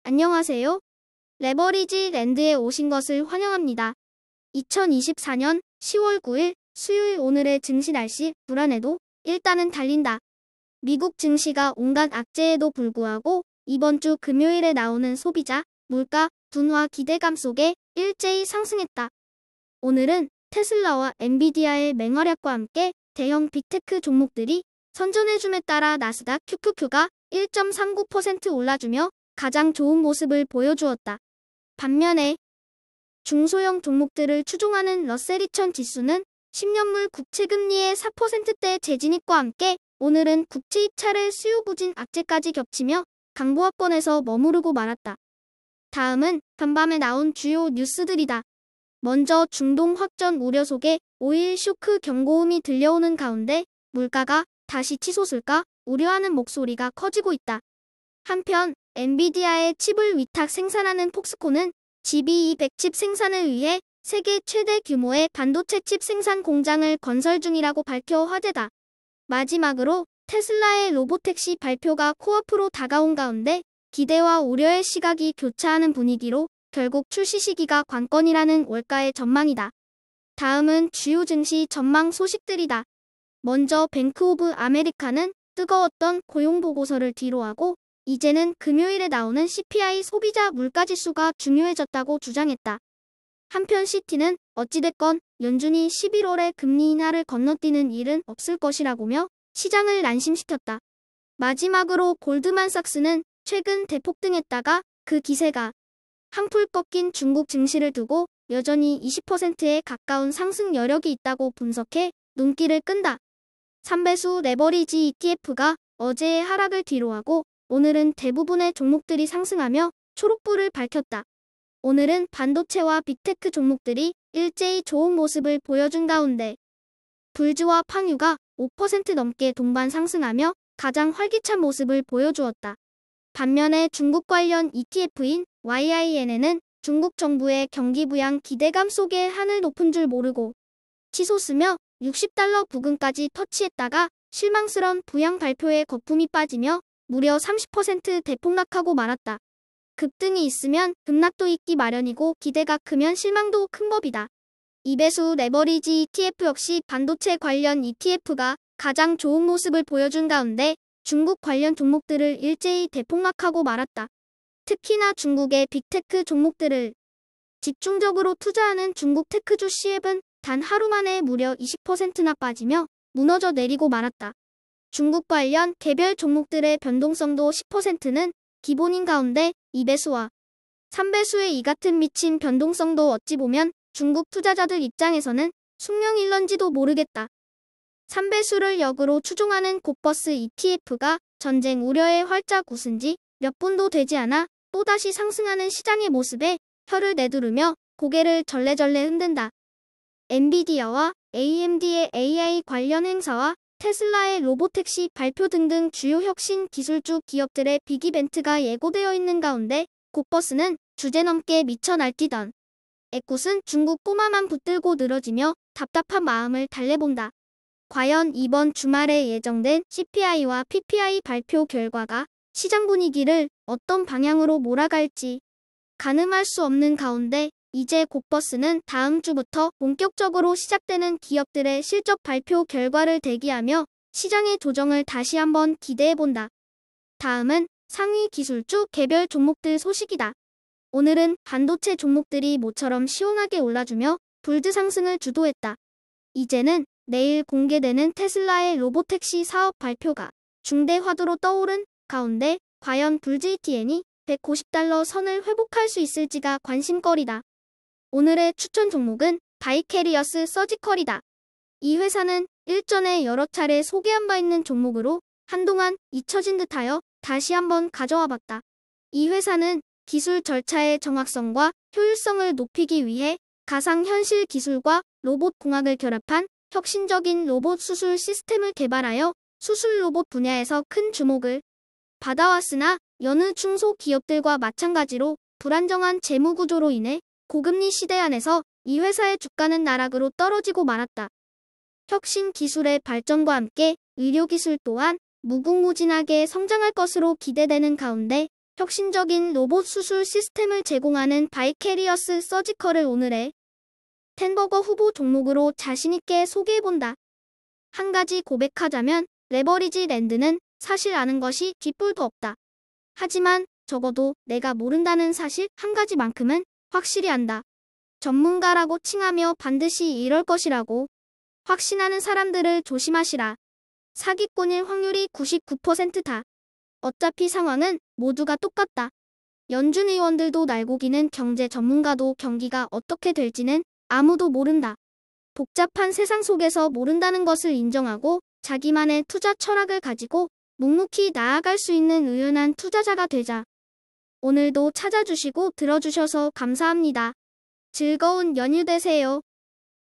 안녕하세요. 레버리지 랜드에 오신 것을 환영합니다. 2024년 10월 9일 수요일 오늘의 증시 날씨 불안해도 일단은 달린다. 미국 증시가 온갖 악재에도 불구하고 이번 주 금요일에 나오는 소비자, 물가, 둔화 기대감 속에 일제히 상승했다. 오늘은 테슬라와 엔비디아의 맹활약과 함께 대형 빅테크 종목들이 선전해줌에 따라 나스닥 QQQ가 1.39% 올라주며 가장 좋은 모습을 보여주었다. 반면에 중소형 종목들을 추종하는 러셀 2000 지수는 10년물 국채금리의 4%대 재진입과 함께 오늘은 국채 입찰의 수요 부진 악재까지 겹치며 강보합권에서 머무르고 말았다. 다음은 간밤에 나온 주요 뉴스들이다. 먼저 중동 확전 우려 속에 오일 쇼크 경고음이 들려오는 가운데 물가가 다시 치솟을까 우려하는 목소리가 커지고 있다. 한편 엔비디아의 칩을 위탁 생산하는 폭스콘은 GB200 칩 생산을 위해 세계 최대 규모의 반도체 칩 생산 공장을 건설 중이라고 밝혀 화제다. 마지막으로 테슬라의 로보택시 발표가 코앞으로 다가온 가운데 기대와 우려의 시각이 교차하는 분위기로 결국 출시 시기가 관건이라는 월가의 전망이다. 다음은 주요 증시 전망 소식들이다. 먼저 뱅크 오브 아메리카는 뜨거웠던 고용 보고서를 뒤로하고 이제는 금요일에 나오는 CPI 소비자 물가지수가 중요해졌다고 주장했다. 한편 시티는 어찌됐건 연준이 11월에 금리 인하를 건너뛰는 일은 없을 것이라고며 시장을 난심시켰다. 마지막으로 골드만삭스는 최근 대폭등했다가 그 기세가 한풀 꺾인 중국 증시를 두고 여전히 20%에 가까운 상승 여력이 있다고 분석해 눈길을 끈다. 3배수 레버리지 ETF가 어제의 하락을 뒤로하고 오늘은 대부분의 종목들이 상승하며 초록불을 밝혔다. 오늘은 반도체와 빅테크 종목들이 일제히 좋은 모습을 보여준 가운데 불즈와 팡유가 5% 넘게 동반 상승하며 가장 활기찬 모습을 보여주었다. 반면에 중국 관련 ETF인 YIN에는 중국 정부의 경기 부양 기대감 속에 하늘 높은 줄 모르고 치솟으며 60달러 부근까지 터치했다가 실망스런 부양 발표에 거품이 빠지며 무려 30% 대폭락하고 말았다. 급등이 있으면 급락도 있기 마련이고 기대가 크면 실망도 큰 법이다. 2배수 레버리지 ETF 역시 반도체 관련 ETF가 가장 좋은 모습을 보여준 가운데 중국 관련 종목들을 일제히 대폭락하고 말았다. 특히나 중국의 빅테크 종목들을 집중적으로 투자하는 중국 테크주 시앱은 단 하루 만에 무려 20%나 빠지며 무너져 내리고 말았다. 중국 관련 개별 종목들의 변동성도 10%는 기본인 가운데 2배수와 3배수의 이 같은 미친 변동성도 어찌 보면 중국 투자자들 입장에서는 숙명일런지도 모르겠다. 3배수를 역으로 추종하는 곧버스 ETF가 전쟁 우려에 활짝 웃은 지 몇 분도 되지 않아 또다시 상승하는 시장의 모습에 혀를 내두르며 고개를 절레절레 흔든다. 엔비디아와 AMD의 AI 관련 행사와 테슬라의 로보택시 발표 등등 주요 혁신 기술주 기업들의 빅이벤트가 예고되어 있는 가운데 곧버스는 주제넘게 미쳐 날뛰던 에굿은 중국 꼬마만 붙들고 늘어지며 답답한 마음을 달래본다. 과연 이번 주말에 예정된 CPI와 PPI 발표 결과가 시장 분위기를 어떤 방향으로 몰아갈지 가늠할 수 없는 가운데 이제 곧버스는 다음 주부터 본격적으로 시작되는 기업들의 실적 발표 결과를 대기하며 시장의 조정을 다시 한번 기대해본다. 다음은 상위 기술주 개별 종목들 소식이다. 오늘은 반도체 종목들이 모처럼 시원하게 올라주며 불드 상승을 주도했다. 이제는 내일 공개되는 테슬라의 로보택시 사업 발표가 중대 화두로 떠오른 가운데 과연 불즈 ETN이 150달러 선을 회복할 수 있을지가 관심거리다. 오늘의 추천 종목은 바이캐리어스 서지컬이다. 이 회사는 일전에 여러 차례 소개한 바 있는 종목으로 한동안 잊혀진 듯하여 다시 한번 가져와 봤다. 이 회사는 기술 절차의 정확성과 효율성을 높이기 위해 가상현실 기술과 로봇 공학을 결합한 혁신적인 로봇 수술 시스템을 개발하여 수술 로봇 분야에서 큰 주목을 받아왔으나 여느 중소기업들과 마찬가지로 불안정한 재무 구조로 인해 고금리 시대 안에서 이 회사의 주가는 나락으로 떨어지고 말았다. 혁신 기술의 발전과 함께 의료기술 또한 무궁무진하게 성장할 것으로 기대되는 가운데 혁신적인 로봇 수술 시스템을 제공하는 바이캐리어스 서지컬을 오늘의 10버거 후보 종목으로 자신있게 소개해본다. 한 가지 고백하자면 레버리지 랜드는 사실 아는 것이 뒷불도 없다. 하지만 적어도 내가 모른다는 사실 한 가지만큼은 확실히 안다. 전문가라고 칭하며 반드시 이럴 것이라고 확신하는 사람들을 조심하시라. 사기꾼일 확률이 99%다. 어차피 상황은 모두가 똑같다. 연준 의원들도 날고기는 경제 전문가도 경기가 어떻게 될지는 아무도 모른다. 복잡한 세상 속에서 모른다는 것을 인정하고 자기만의 투자 철학을 가지고 묵묵히 나아갈 수 있는 의연한 투자자가 되자. 오늘도 찾아주시고 들어주셔서 감사합니다. 즐거운 연휴 되세요.